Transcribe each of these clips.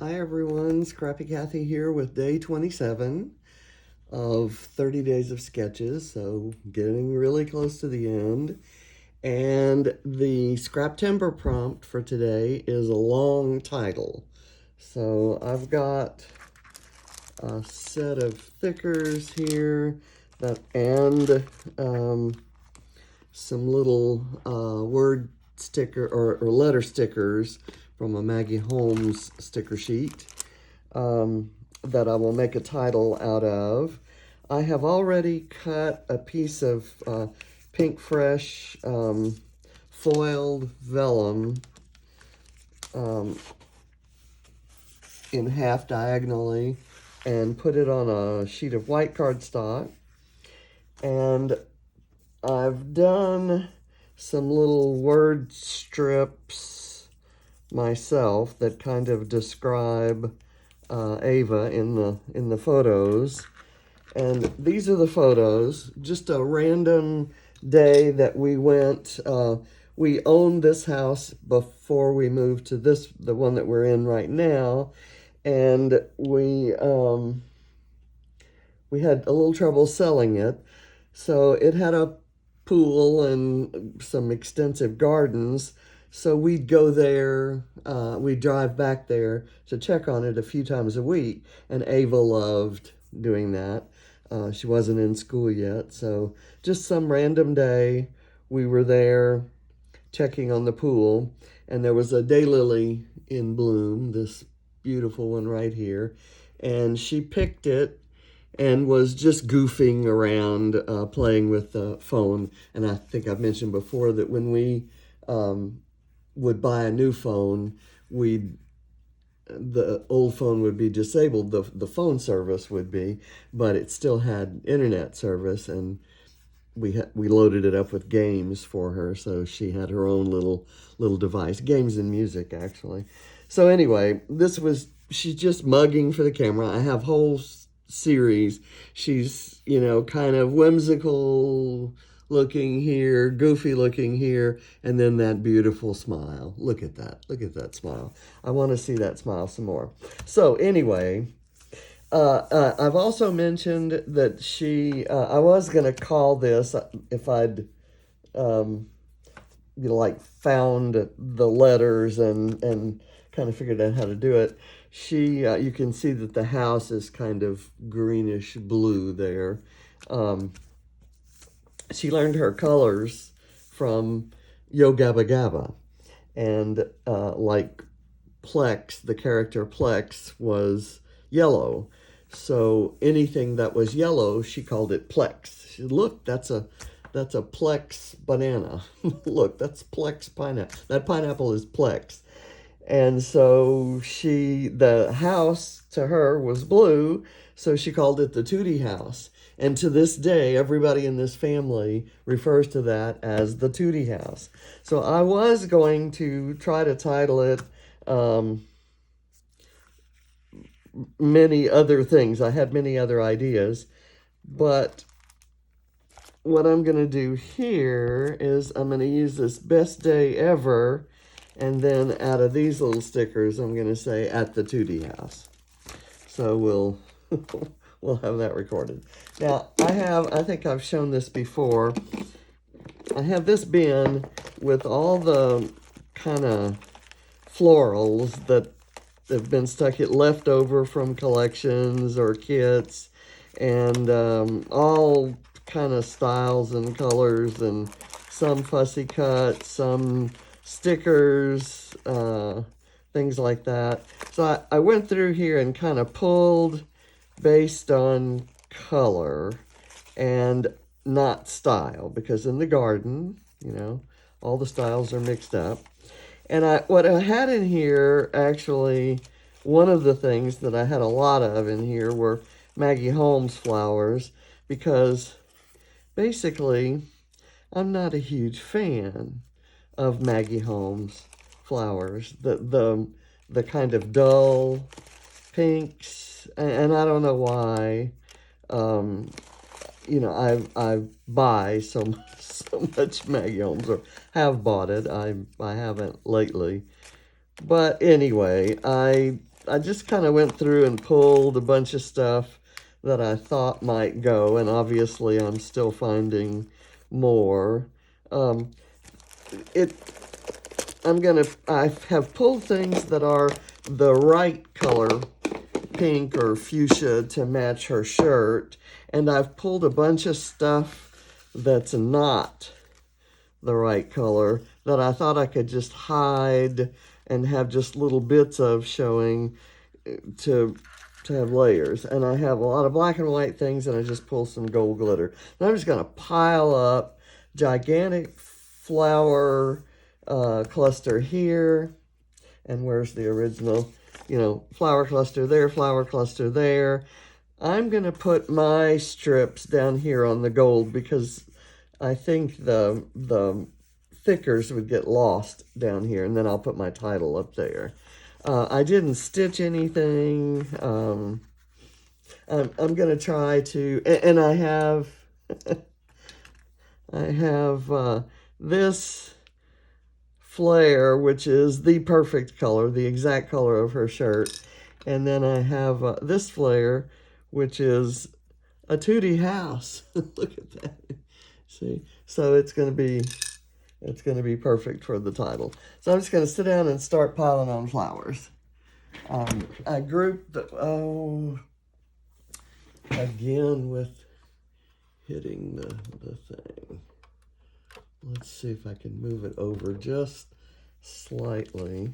Hi everyone, Scrappy Kathy here with day 27 of 30 days of sketches, so getting really close to the end. And the Scraptember prompt for today is a long title. So I've got a set of thickers here and some little word sticker or letter stickers from a Maggie Holmes sticker sheet that I will make a title out of. I have already cut a piece of pink fresh foiled vellum in half diagonally and put it on a sheet of white cardstock. And I've done some little word strips myself that kind of describe Ava in the photos. And these are the photos, just a random day that we went. We owned this house before we moved to the one that we're in right now. And we had a little trouble selling it. So it had a pool and some extensive gardens. So we'd go there, we'd drive back there to check on it a few times a week. And Ava loved doing that. She wasn't in school yet. So just some random day, we were there checking on the pool. And there was a daylily in bloom, this beautiful one right here. And she picked it and was just goofing around, playing with the phone. And I think I've mentioned before that when we would buy a new phone, the old phone would be disabled, the phone service would be, but it still had internet service, and we loaded it up with games for her, so she had her own little device, games and music actually. So anyway, she's just mugging for the camera. I have whole series. She's, kind of whimsical looking here, goofy looking here, and then that beautiful smile. Look at that. Look at that smile. I want to see that smile some more. So anyway, I've also mentioned that I was going to call this, if I'd, found the letters and kind of figured out how to do it. You can see that the house is kind of greenish blue there. She learned her colors from YoGabbaGabba. And like Plex, the character Plex was yellow. So anything that was yellow, she called it Plex. She said, look, that's a Plex banana. Look, that's Plex pineapple. That pineapple is Plex. And so the house to her was blue, so she called it the Toodie House. And to this day, everybody in this family refers to that as the Toodie House. So I was going to try to title it many other things. I had many other ideas, but what I'm going to do here is I'm going to use this best day ever, and then out of these little stickers, I'm going to say at the Toodie House. So we'll have that recorded. Now, I think I've shown this before. I have this bin with all the kind of florals that have been left over from collections or kits, and all kind of styles and colors, and some fussy cuts, some stickers, things like that. So I went through here and kind of pulled based on color and not style, because in the garden, all the styles are mixed up. And what I had in here, actually, one of the things that I had a lot of in here were Maggie Holmes flowers, because basically I'm not a huge fan of Maggie Holmes flowers. The kind of dull pinks, and I don't know why. I buy so much Maggie Holmes, or have bought it. I haven't lately. But anyway, I I just kind of went through and pulled a bunch of stuff that I thought might go, and obviously I'm still finding more. I have pulled things that are the right color, pink or fuchsia, to match her shirt, and I've pulled a bunch of stuff that's not the right color that I thought I could just hide and have just little bits of showing to have layers. And I have a lot of black and white things, and I just pull some gold glitter. And I'm just going to pile up gigantic flower cluster here. And where's the original? Flower cluster there. I'm going to put my strips down here on the gold because I think the thickers would get lost down here, and then I'll put my title up there. I didn't stitch anything. I'm going to try to, and I have, this flair, which is the perfect color, the exact color of her shirt. And then I have this flair, which is a Toodie House. Look at that. See? So it's going to be perfect for the title. So I'm just going to sit down and start piling on flowers. I grouped again with hitting the thing. Let's see if I can move it over just slightly.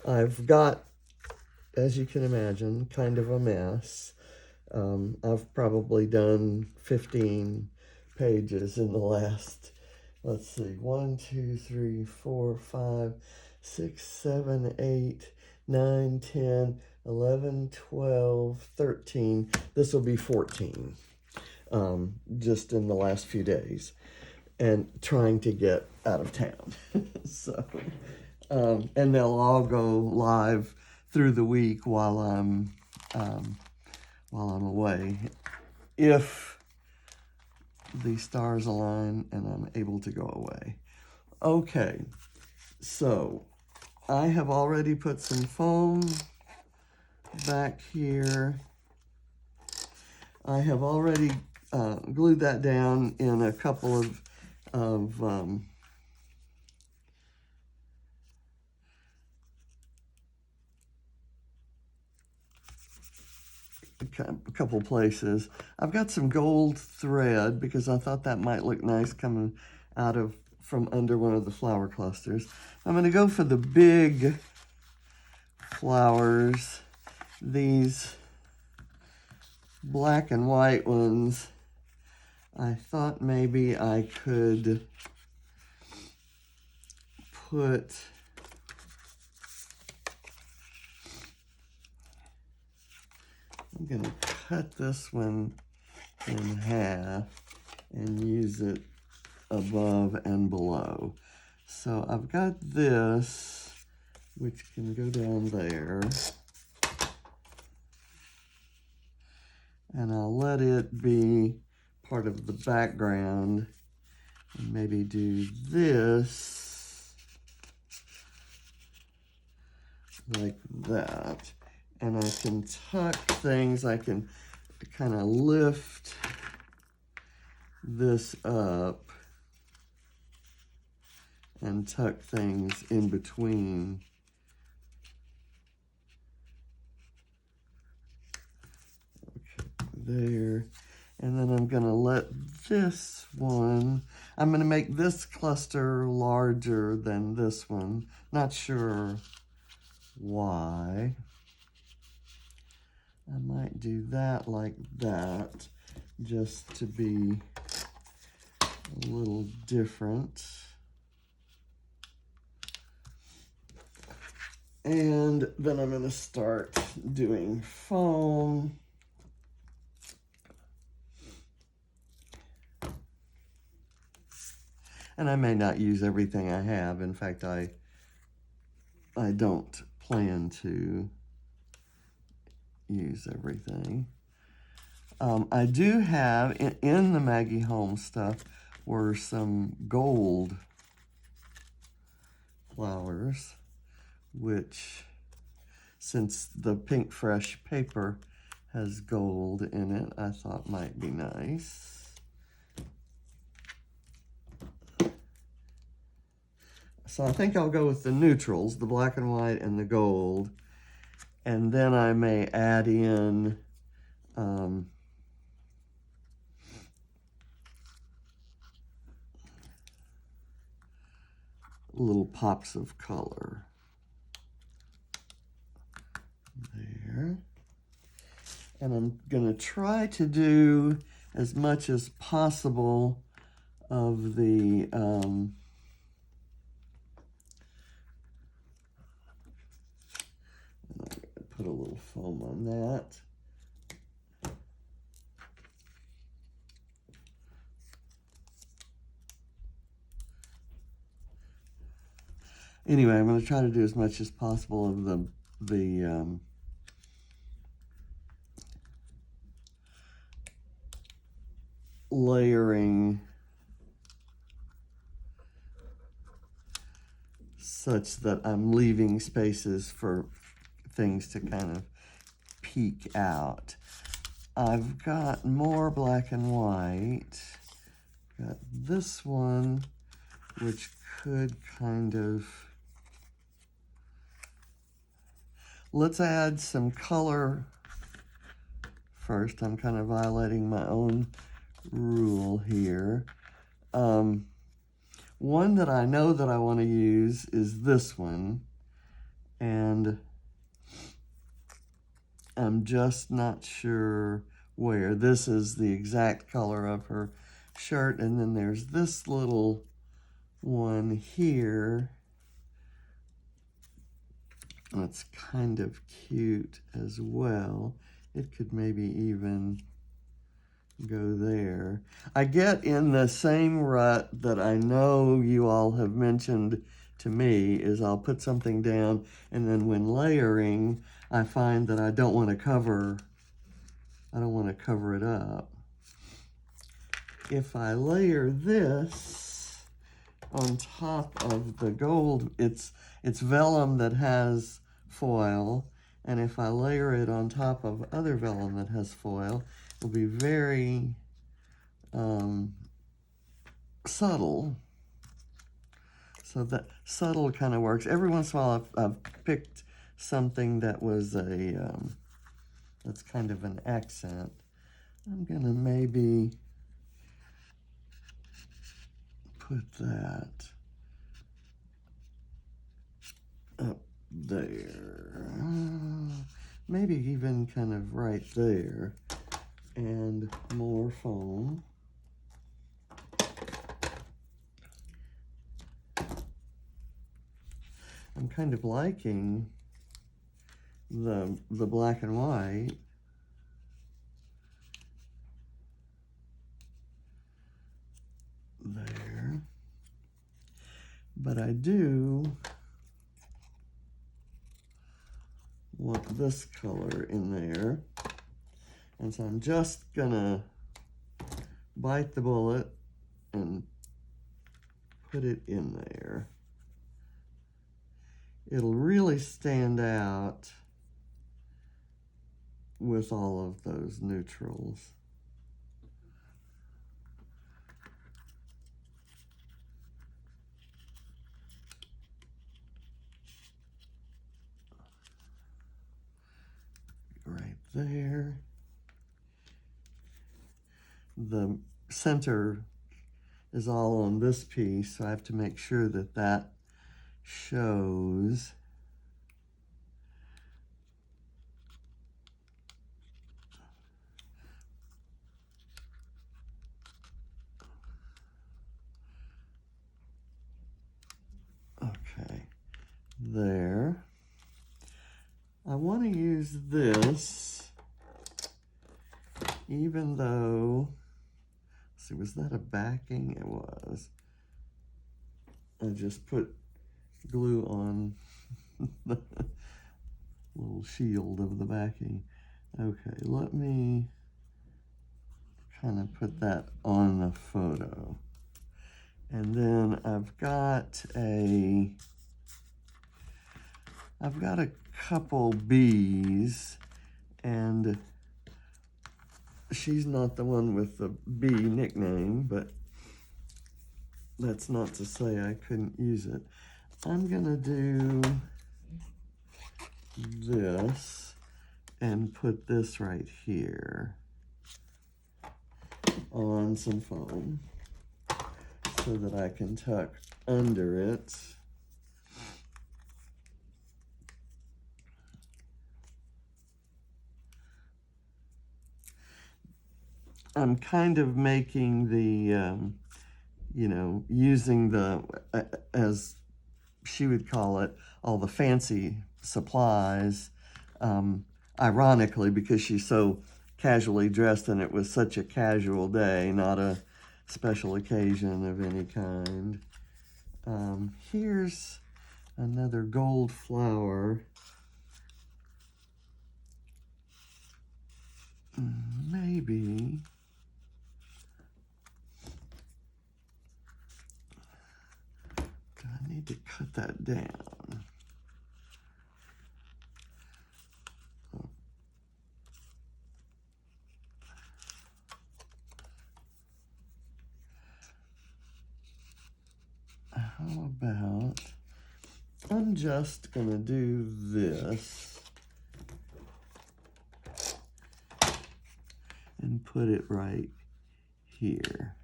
I've got, as you can imagine, kind of a mess. I've probably done 15 pages in the last, let's see, 1, 2, 3, 4, 5, 6, 7, 8, 9, 10, 11, 12, 13. This will be 14, just in the last few days, and trying to get out of town. So, and they'll all go live through the week while I'm away, if the stars align and I'm able to go away. Okay, so I have already put some foam back here. I have already glued that down in a couple of a couple places. I've got some gold thread because I thought that might look nice coming out from under one of the flower clusters. I'm going to go for the big flowers, these black and white ones. I thought maybe I could put I'm going to cut this one in half and use it above and below. So I've got this, which can go down there. And I'll let it be part of the background. And maybe do this like that. And I can tuck things, I can kind of lift this up and tuck things in between. Okay, there. And then I'm going to let this one, I'm going to make this cluster larger than this one. Not sure why. I might do that like that, just to be a little different. And then I'm going to start doing foam. And I may not use everything I have. In fact, I don't plan to use everything. I do have, in the Maggie Holmes stuff, were some gold flowers, which, since the Pink Fresh paper has gold in it, I thought might be nice. So I think I'll go with the neutrals, the black and white and the gold. And then I may add in little pops of color. There. And I'm going to try to do as much as possible of the put a little foam on that. Anyway, I'm going to try to do as much as possible of the layering such that I'm leaving spaces for things to kind of peek out. I've got more black and white. Got this one, which could kind of... Let's add some color first. I'm kind of violating my own rule here. One that I know that I want to use is this one, and I'm just not sure where. This is the exact color of her shirt, and then there's this little one here that's kind of cute as well. It could maybe even go there. I get in the same rut that I know you all have mentioned to me, is I'll put something down, and then when layering, I find that I don't want to cover it up. If I layer this on top of the gold, it's vellum that has foil, and if I layer it on top of other vellum that has foil, it'll be very subtle. So that subtle kind of works. Every once in a while I've picked something that was that's kind of an accent. I'm gonna maybe put that up there. Maybe even kind of right there. And more foam. I'm kind of liking the black and white. There. But I do want this color in there. And so I'm just gonna bite the bullet and put it in there. It'll really stand out with all of those neutrals. Right there. The center is all on this piece, so I have to make sure that that shows. Okay, there. I want to use this, even though, let's see, was that a backing? It was. I just put glue on the little shield of the backing. Okay, let me kind of put that on the photo. And then I've got a I've got a couple bees, and she's not the one with the bee nickname, but that's not to say I couldn't use it. I'm gonna do this and put this right here on some foam so that I can tuck under it. I'm kind of making the, you know, using the, as she would call it, all the fancy supplies, ironically, because she's so casually dressed and it was such a casual day, not a special occasion of any kind. Here's another gold flower. Maybe. I need to cut that down. How about, I'm just gonna do this and put it right here.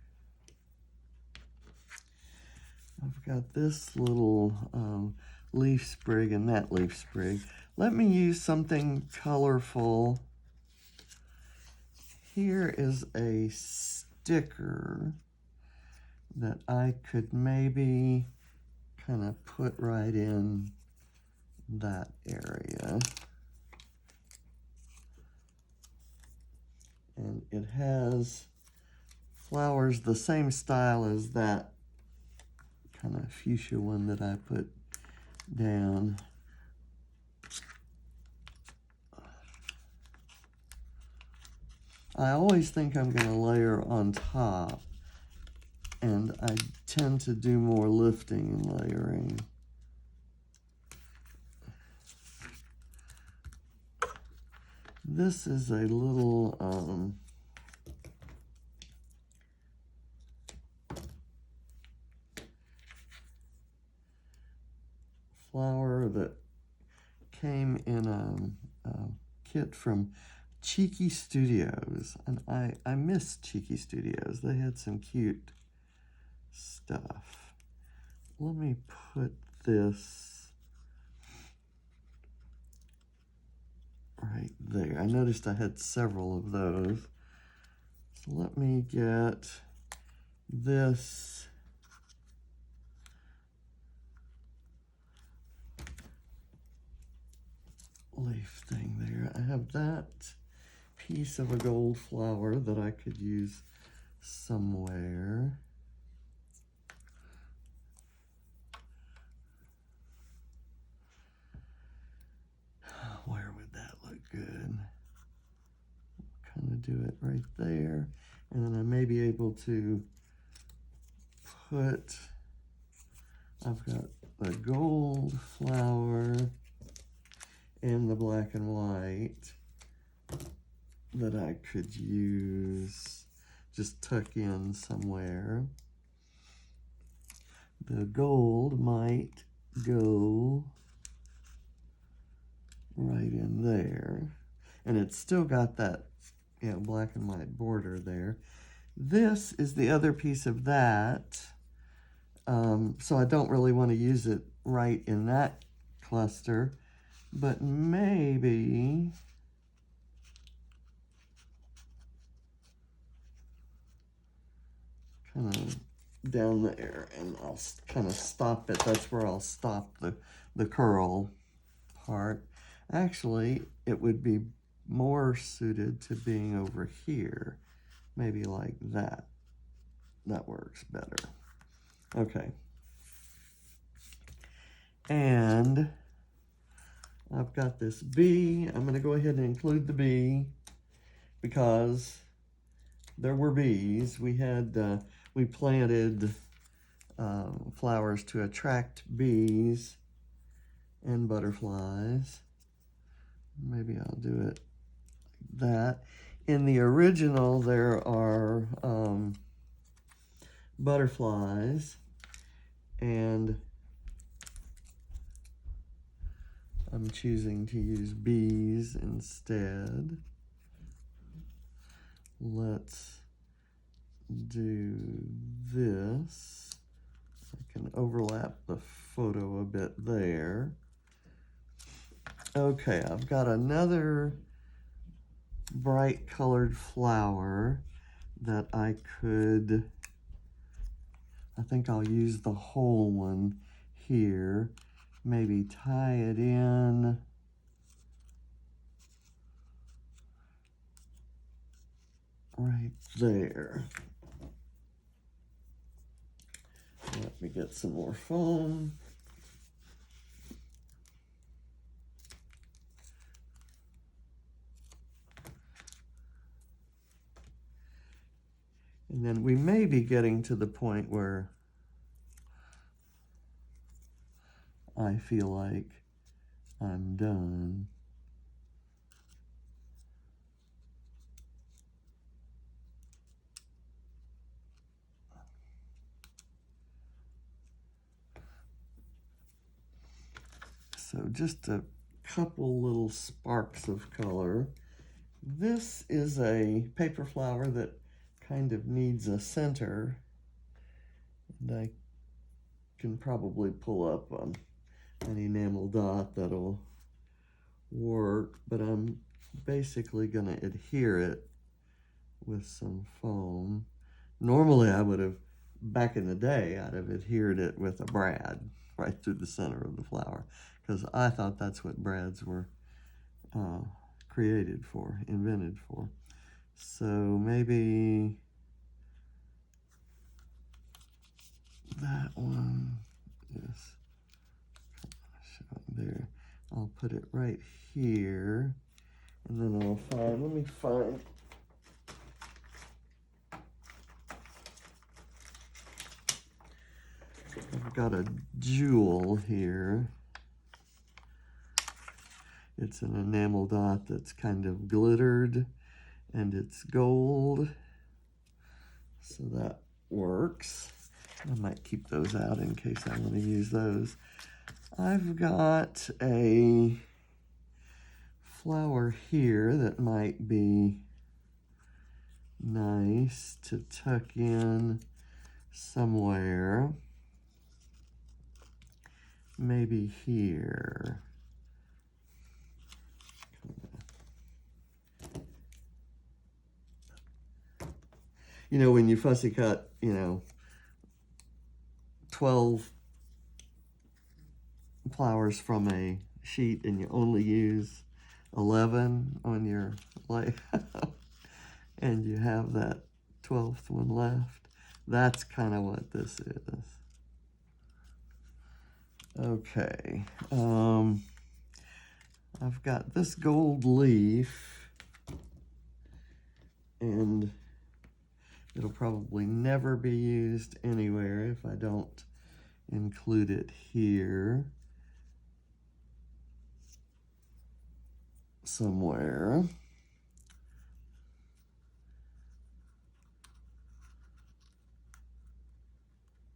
I've got this little leaf sprig and that leaf sprig. Let me use something colorful. Here is a sticker that I could maybe kind of put right in that area. And it has flowers the same style as that kind of fuchsia one that I put down. I always think I'm going to layer on top, and I tend to do more lifting and layering. This is a little flower that came in a kit from Cheeky Studios, and I miss Cheeky Studios. They had some cute stuff. Let me put this right there. I noticed I had several of those. So let me get this leaf thing there. I have that piece of a gold flower that I could use somewhere. Where would that look good? Kind of do it right there. And then I may be able to put, I've got the gold flower and the black and white that I could use, just tuck in somewhere. The gold might go right in there. And it's still got that, you know, black and white border there. This is the other piece of that. So I don't really want to use it right in that cluster, but maybe kind of down there, and I'll kind of stop it. That's where I'll stop the curl part. Actually, it would be more suited to being over here, maybe like that. That works better. Okay. And I've got this bee. I'm going to go ahead and include the bee because there were bees. We had we planted flowers to attract bees, and butterflies. Maybe I'll do it like that. In the original, there are butterflies, and I'm choosing to use bees instead. Let's do this. I can overlap the photo a bit there. Okay, I've got another bright colored flower that I think I'll use the whole one here. Maybe tie it in right there. Let me get some more foam. And then we may be getting to the point where I feel like I'm done. So just a couple little sparks of color. This is a paper flower that kind of needs a center. And I can probably pull up an enamel dot that'll work, but I'm basically going to adhere it with some foam. Normally I would have, back in the day, I'd have adhered it with a brad right through the center of the flower, because I thought that's what brads were created for, invented for. So maybe that one is showing there. I'll put it right here, and then I'll find, let me find, I've got a jewel here. It's an enamel dot that's kind of glittered, and it's gold, so that works. I might keep those out in case I want to use those. I've got a flower here that might be nice to tuck in somewhere. Maybe here. You know, when you fussy cut, 12 flowers from a sheet and you only use 11 on your layout and you have that 12th one left, that's kind of what this is. Okay, I've got this gold leaf, and it'll probably never be used anywhere if I don't include it here somewhere.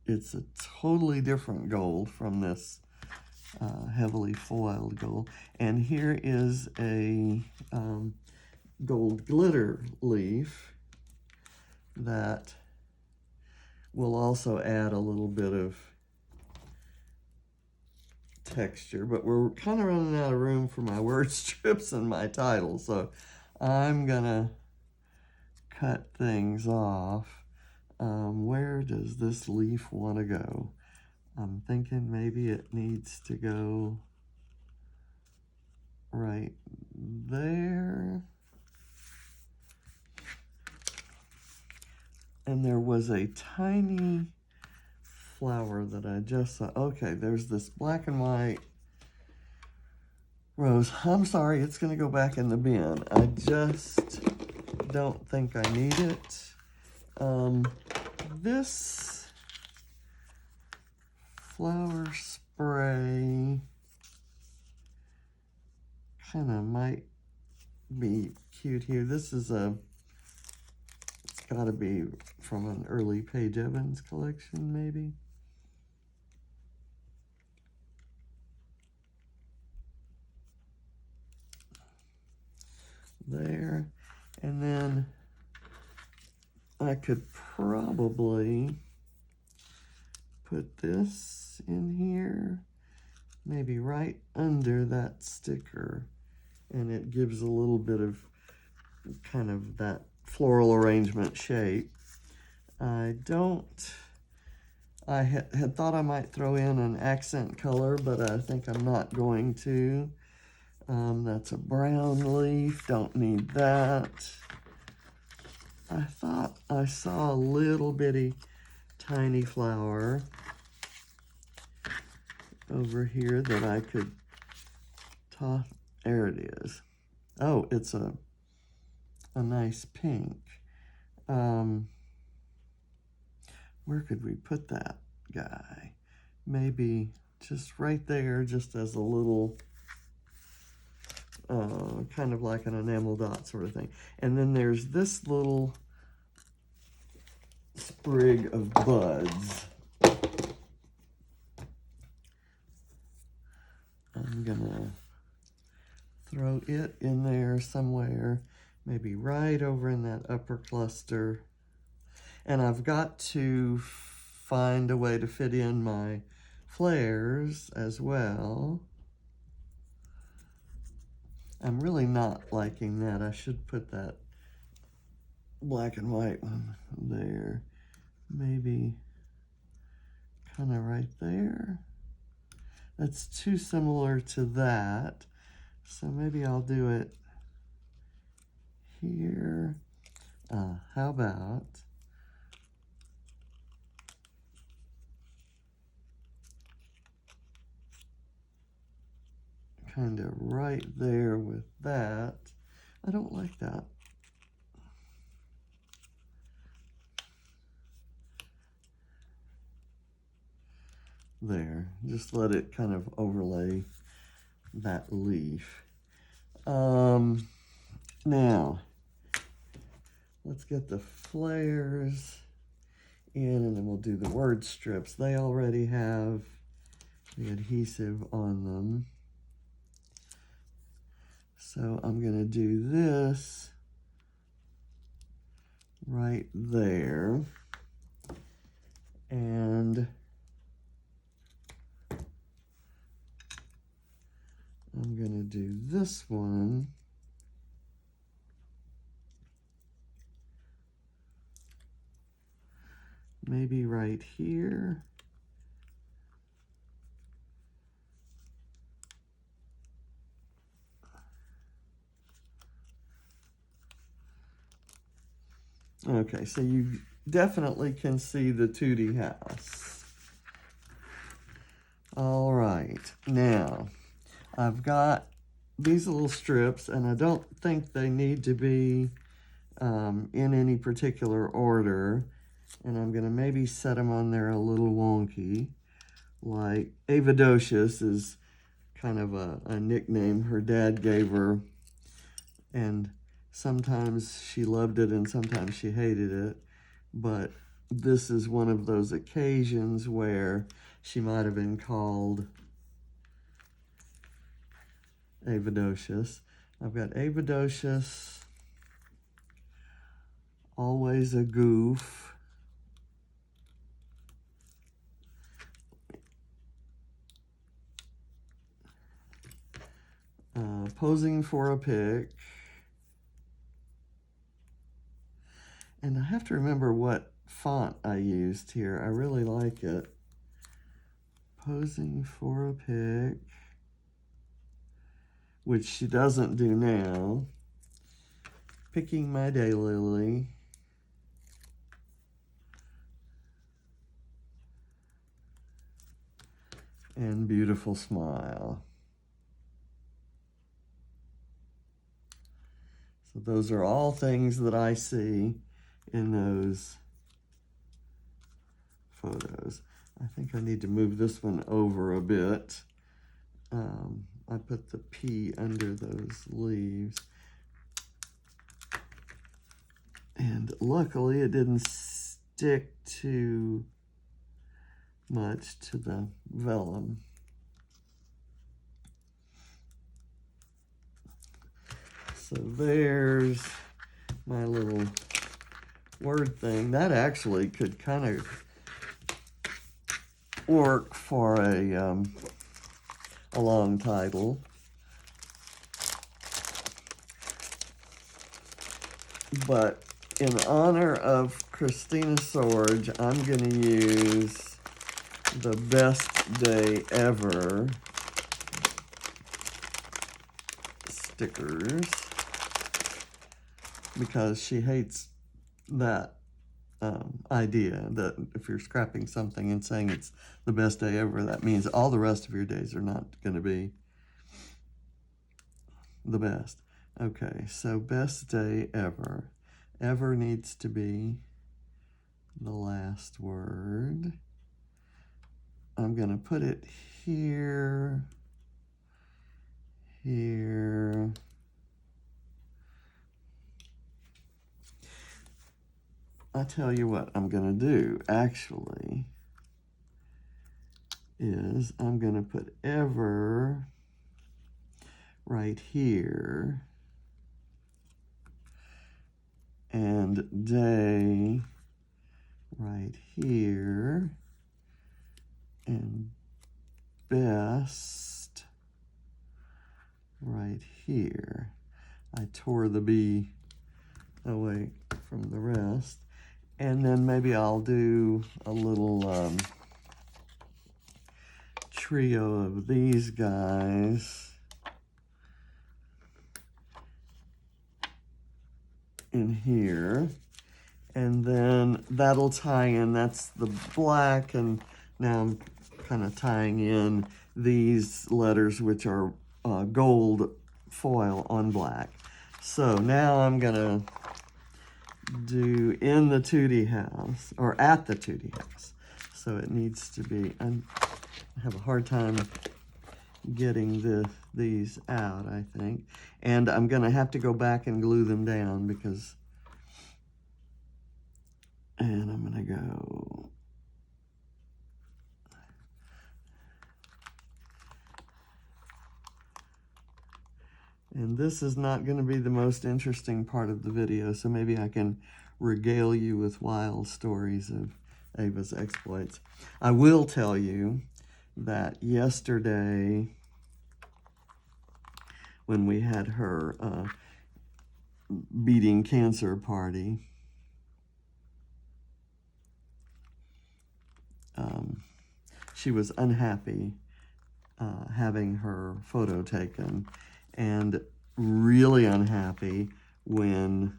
It's a totally different gold from this heavily foiled gold. And here is a gold glitter leaf that will also add a little bit of texture, but we're kind of running out of room for my word strips and my title, so I'm gonna cut things off. Where does this leaf want to go? I'm thinking maybe it needs to go right there. And there was a tiny flower that I just saw. Okay, there's this black and white rose. I'm sorry, it's going to go back in the bin. I just don't think I need it. This flower spray kind of might be cute here. This is it's got to be from an early Paige Evans collection, maybe. There. And then I could probably put this in here, maybe right under that sticker, and it gives a little bit of kind of that floral arrangement shape. I had thought I might throw in an accent color, but I think I'm not going to. That's a brown leaf, don't need that. I thought I saw a little bitty tiny flower over here that I could toss. There it is. Oh, it's a nice pink. Where could we put that guy? Maybe just right there, just as a little, kind of like an enamel dot sort of thing. And then there's this little sprig of buds. I'm gonna throw it in there somewhere, maybe right over in that upper cluster. And I've got to find a way to fit in my flares as well. I'm really not liking that. I should put that black and white one there. Maybe kind of right there. That's too similar to that. So maybe I'll do it here. How about kind of right there with that? I don't like that. There, just let it kind of overlay that leaf. Now, let's get the flares in, and then we'll do the word strips. They already have the adhesive on them. So I'm going to do this right there. And I'm going to do this one maybe right here. Okay, so you definitely can see the Toodie House. All right, now I've got these little strips, and I don't think they need to be in any particular order. And I'm going to maybe set them on there a little wonky. Like Avidocious is kind of a nickname her dad gave her. And sometimes she loved it and sometimes she hated it. But this is one of those occasions where she might have been called Avidocious. I've got Avidocious, Always a Goof, Posing for a Pic, and I have to remember what font I used here. I really like it. Posing for a Pic, which she doesn't do now. Picking My Daylily. And Beautiful Smile. So those are all things that I see in those photos. I think I need to move this one over a bit. I put the P under those leaves. And luckily it didn't stick too much to the vellum. So there's my little word thing. That actually could kind of work for a long title. But in honor of Christina Sorge, I'm going to use the Best Day Ever stickers because she hates that idea that if you're scrapping something and saying it's the best day ever, that means all the rest of your days are not going to be the best. Okay, so best day ever. Ever needs to be the last word. I'm going to put it here, here. I tell you what I'm going to do, actually, is I'm going to put ever right here and day right here and best right here. I tore the B away from the rest. And then maybe I'll do a little trio of these guys in here. And then that'll tie in, that's the black, and now I'm kind of tying in these letters, which are gold foil on black. So now I'm gonna do in the Toodie House, or at the Toodie House. So it needs to be, I have a hard time getting these out, I think. And I'm gonna have to go back and glue them down because, and I'm gonna go, and this is not going to be the most interesting part of the video, so maybe I can regale you with wild stories of Ava's exploits. I will tell you that yesterday, when we had her beating cancer party, she was unhappy having her photo taken, and really unhappy when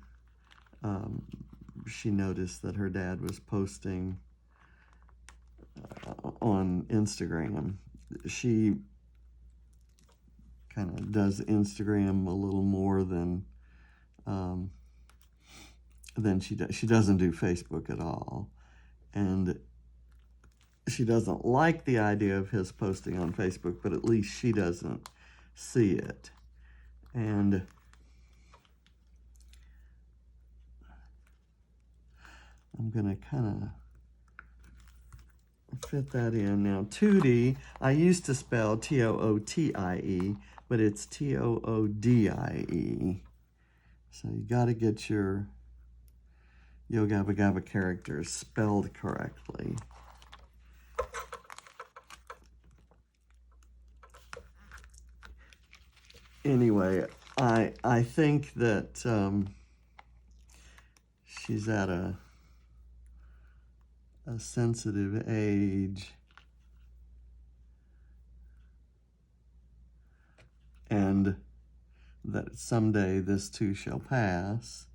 she noticed that her dad was posting on Instagram. She kind of does Instagram a little more than she does. She doesn't do Facebook at all. And she doesn't like the idea of his posting on Facebook, but at least she doesn't see it. And I'm going to kind of fit that in. Now, Toodie, I used to spell T-O-O-T-I-E, but it's T-O-O-D-I-E. So you got to get your YoGabbaGabba characters spelled correctly. Anyway, I think that she's at a sensitive age, and that someday this too shall pass.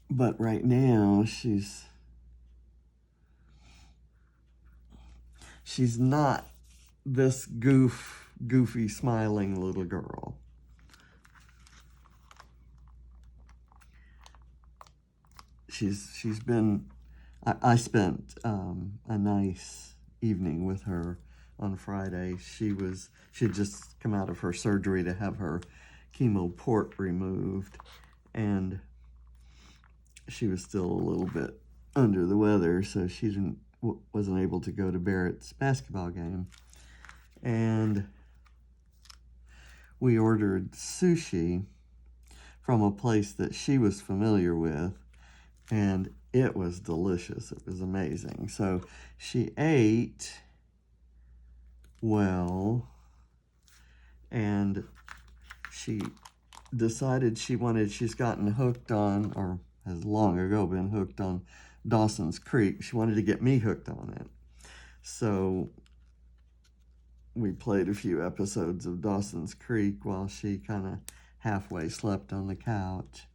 But right now, she's not this goofy, smiling little girl. She's been I spent a nice evening with her on Friday. She'd just come out of her surgery to have her chemo port removed, and she was still a little bit under the weather, so she wasn't able to go to Barrett's basketball game. And we ordered sushi from a place that she was familiar with, and it was delicious. It was amazing. So she ate well, and she decided she's gotten hooked on, or has long ago been hooked on, Dawson's Creek. She wanted to get me hooked on it. So we played a few episodes of Dawson's Creek while she kind of halfway slept on the couch.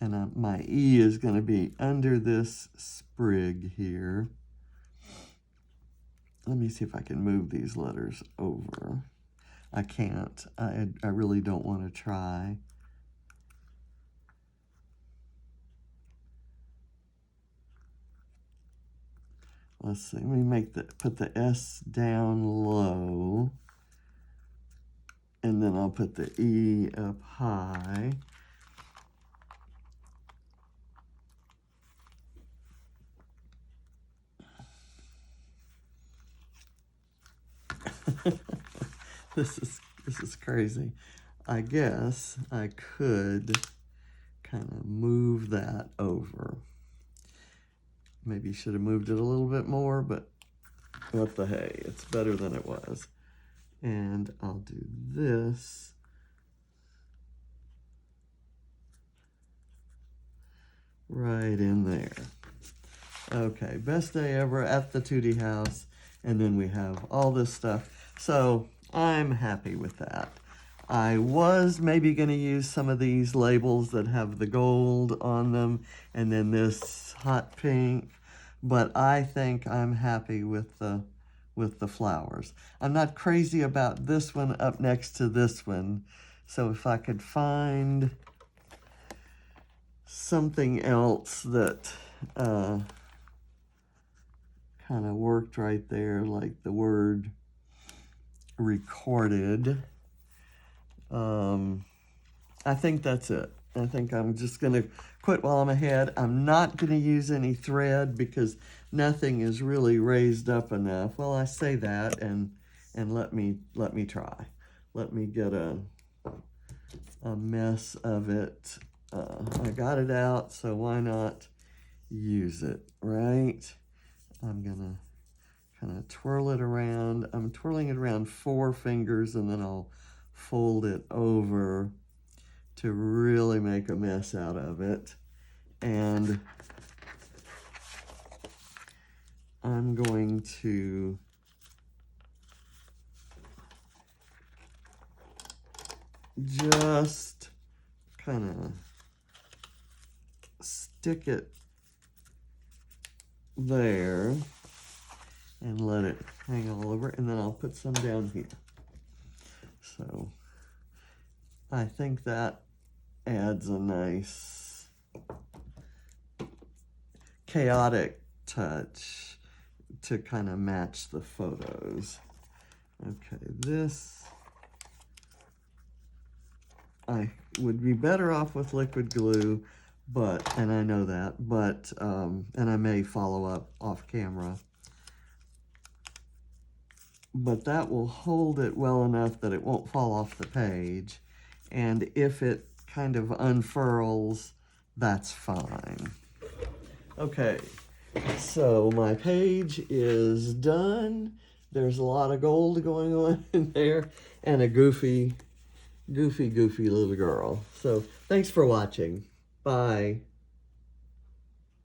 And my E is going to be under this sprig here. Let me see if I can move these letters over. I can't. I really don't want to try. Let's see. Let me put the S down low, and then I'll put the E up high. This is crazy. I guess I could kind of move that over. Maybe should have moved it a little bit more, but what the hey, it's better than it was. And I'll do this. Right in there. Okay, best day ever at the Toodie House. And then we have all this stuff. So I'm happy with that. I was maybe going to use some of these labels that have the gold on them, and then this hot pink, but I think I'm happy with the flowers. I'm not crazy about this one up next to this one, so if I could find something else that kind of worked right there, like the word recorded. I think that's it. I think I'm just going to quit while I'm ahead. I'm not going to use any thread because nothing is really raised up enough. Well, I say that, and let me try. Let me get a mess of it. I got it out, so why not use it, right? I'm going to kind of twirl it around. I'm twirling it around 4 fingers, and then I'll fold it over to really make a mess out of it. And I'm going to just kind of stick it there and let it hang all over, and then I'll put some down here. So I think that adds a nice chaotic touch to kind of match the photos. Okay, this, I would be better off with liquid glue, and I know that, and I may follow up off camera. But that will hold it well enough that it won't fall off the page. And if it kind of unfurls, that's fine. Okay, so my page is done. There's a lot of gold going on in there, and a goofy little girl. So thanks for watching. Bye.